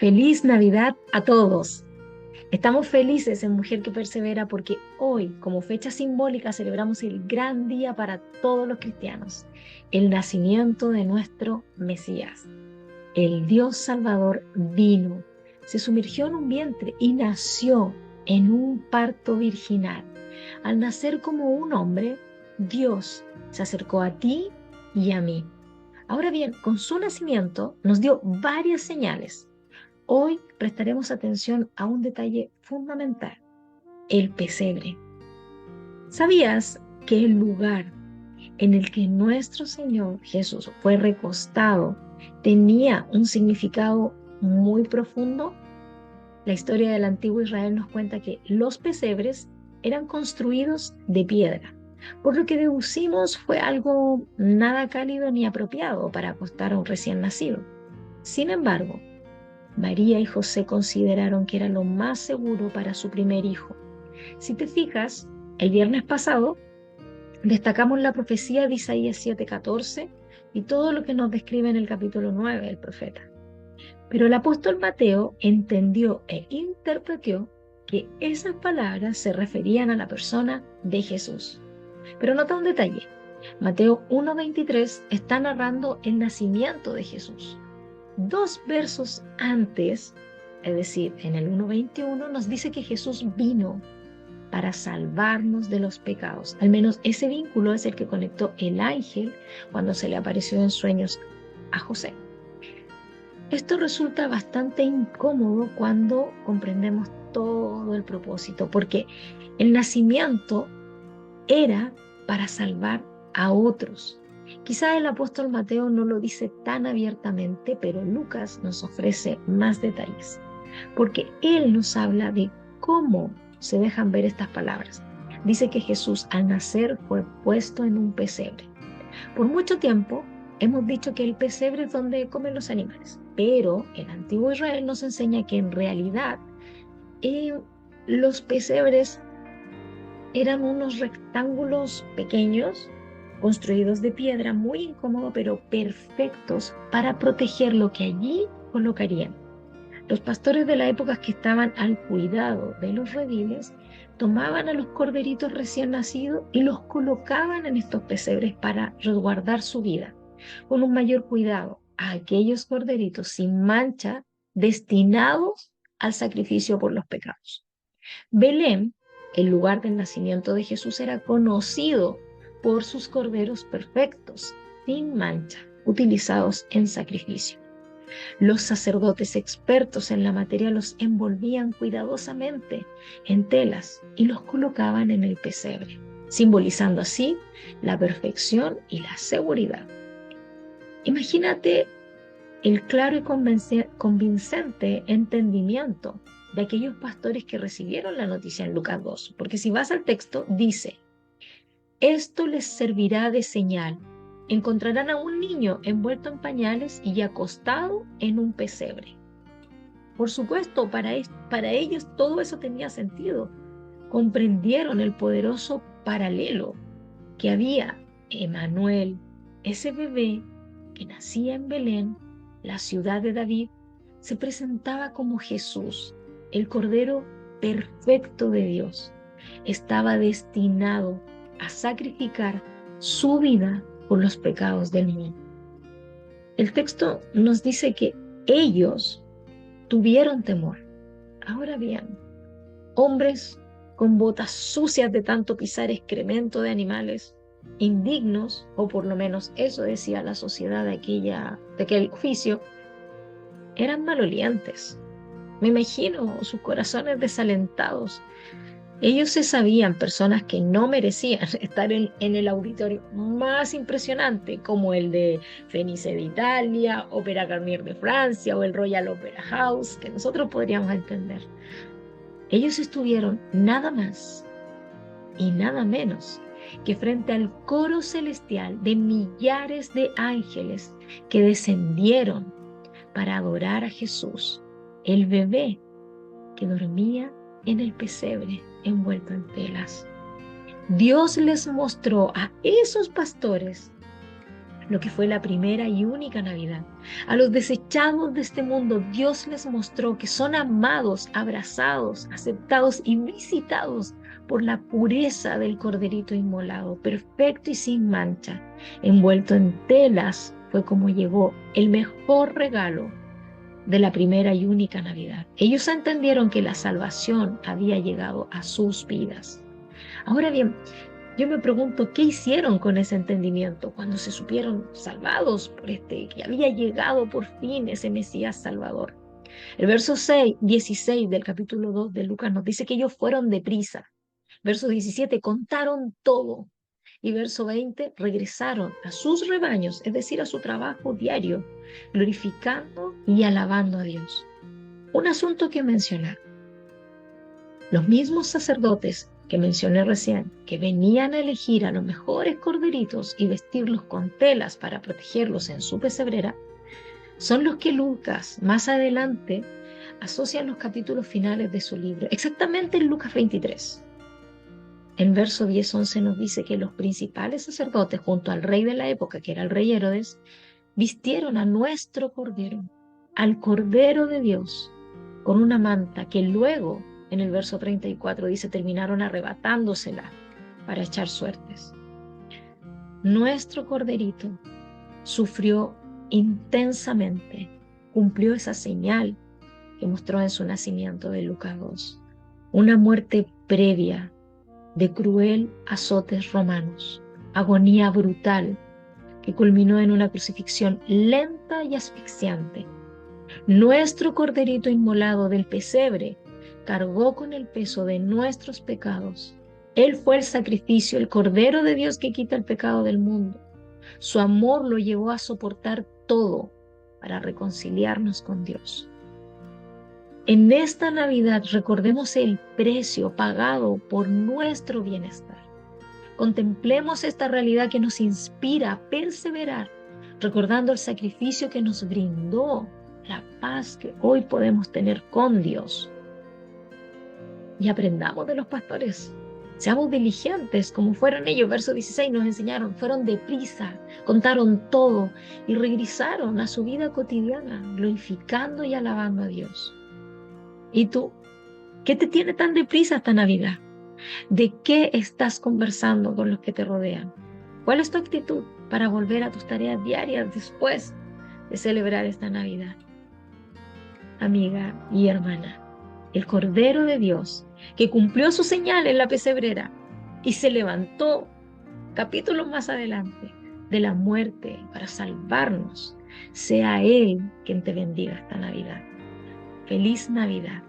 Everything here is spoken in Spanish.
Feliz Navidad a todos. Estamos felices en Mujer que Persevera porque hoy, como fecha simbólica, celebramos el gran día para todos los cristianos, el nacimiento de nuestro Mesías. El Dios Salvador vino, se sumergió en un vientre y nació en un parto virginal. Al nacer como un hombre, Dios se acercó a ti y a mí. Ahora bien, con su nacimiento nos dio varias señales. Hoy prestaremos atención a un detalle fundamental, el pesebre. ¿Sabías que el lugar en el que nuestro Señor Jesús fue recostado tenía un significado muy profundo? La historia del antiguo Israel nos cuenta que los pesebres eran construidos de piedra, por lo que deducimos fue algo nada cálido ni apropiado para acostar a un recién nacido. Sin embargo, María y José consideraron que era lo más seguro para su primer hijo. Si te fijas, el viernes pasado destacamos la profecía de Isaías 7:14 y todo lo que nos describe en el capítulo 9 del profeta. Pero el apóstol Mateo entendió e interpretó que esas palabras se referían a la persona de Jesús. Pero nota un detalle. Mateo 1:23 está narrando el nacimiento de Jesús. 2 versos antes, es decir, en el 1:21, nos dice que Jesús vino para salvarnos de los pecados. Al menos ese vínculo es el que conectó el ángel cuando se le apareció en sueños a José. Esto resulta bastante incómodo cuando comprendemos todo el propósito, porque el nacimiento era para salvar a otros. Quizá el apóstol Mateo no lo dice tan abiertamente, pero Lucas nos ofrece más detalles, porque él nos habla de cómo se dejan ver estas palabras. Dice que Jesús al nacer fue puesto en un pesebre. Por mucho tiempo hemos dicho que el pesebre es donde comen los animales, pero el antiguo Israel nos enseña que en realidad eh, los pesebres eran unos rectángulos pequeños, construidos de piedra, muy incómodos, pero perfectos para proteger lo que allí colocarían. Los pastores de la época que estaban al cuidado de los rediles tomaban a los corderitos recién nacidos y los colocaban en estos pesebres para resguardar su vida, con un mayor cuidado a aquellos corderitos sin mancha destinados al sacrificio por los pecados. Belén, el lugar del nacimiento de Jesús, era conocido por sus corderos perfectos, sin mancha, utilizados en sacrificio. Los sacerdotes expertos en la materia los envolvían cuidadosamente en telas y los colocaban en el pesebre, simbolizando así la perfección y la seguridad. Imagínate el claro y convincente entendimiento de aquellos pastores que recibieron la noticia en Lucas 2, porque si vas al texto, dice: esto les servirá de señal. Encontrarán a un niño envuelto en pañales y acostado en un pesebre. Por supuesto, para ellos todo eso tenía sentido. Comprendieron el poderoso paralelo que había. Emanuel, ese bebé que nacía en Belén, la ciudad de David, se presentaba como Jesús, el Cordero perfecto de Dios. Estaba destinado a sacrificar su vida por los pecados del mundo. El texto nos dice que ellos tuvieron temor. Ahora bien, hombres con botas sucias de tanto pisar excremento de animales, indignos, o por lo menos eso decía la sociedad de aquel oficio, eran malolientes. Me imagino sus corazones desalentados. Ellos se sabían personas que no merecían estar en el auditorio más impresionante, como el de Fenice de Italia, Ópera Garnier de Francia o el Royal Opera House, que nosotros podríamos entender. Ellos estuvieron nada más y nada menos que frente al coro celestial de millares de ángeles que descendieron para adorar a Jesús, el bebé que dormía en el pesebre envuelto en telas. Dios les mostró a esos pastores lo que fue la primera y única Navidad. A los desechados de este mundo, Dios les mostró que son amados, abrazados, aceptados y visitados por la pureza del corderito inmolado, perfecto y sin mancha, envuelto en telas. Fue como llegó el mejor regalo de la primera y única Navidad. Ellos entendieron que la salvación había llegado a sus vidas. Ahora bien, yo me pregunto, ¿qué hicieron con ese entendimiento cuando se supieron salvados por que había llegado por fin ese Mesías Salvador? El verso 16 del capítulo 2 de Lucas nos dice que ellos fueron deprisa. Verso 17, contaron todo. Y verso 20, regresaron a sus rebaños, es decir, a su trabajo diario, glorificando y alabando a Dios. Un asunto que mencionar. Los mismos sacerdotes que mencioné recién, que venían a elegir a los mejores corderitos y vestirlos con telas para protegerlos en su pesebrera, son los que Lucas más adelante asocia en los capítulos finales de su libro, exactamente en Lucas 23. En verso 10-11 nos dice que los principales sacerdotes, junto al rey de la época, que era el rey Herodes, vistieron a nuestro Cordero, al Cordero de Dios, con una manta que luego, en el verso 34, dice, terminaron arrebatándosela para echar suertes. Nuestro Corderito sufrió intensamente, cumplió esa señal que mostró en su nacimiento de Lucas 2, una muerte previa de cruel azotes romanos, agonía brutal que culminó en una crucifixión lenta y asfixiante. Nuestro corderito inmolado del pesebre cargó con el peso de nuestros pecados. Él fue el sacrificio, el Cordero de Dios que quita el pecado del mundo. Su amor lo llevó a soportar todo para reconciliarnos con Dios. En esta Navidad recordemos el precio pagado por nuestro bienestar. Contemplemos esta realidad que nos inspira a perseverar, recordando el sacrificio que nos brindó, la paz que hoy podemos tener con Dios. Y aprendamos de los pastores. Seamos diligentes como fueron ellos. Verso 16 nos enseñaron, fueron deprisa, contaron todo y regresaron a su vida cotidiana, glorificando y alabando a Dios. ¿Y tú? ¿Qué te tiene tan deprisa esta Navidad? ¿De qué estás conversando con los que te rodean? ¿Cuál es tu actitud para volver a tus tareas diarias después de celebrar esta Navidad? Amiga y hermana, el Cordero de Dios, que cumplió su señal en la pesebrera y se levantó, capítulos más adelante, de la muerte para salvarnos, sea Él quien te bendiga esta Navidad. Feliz Navidad.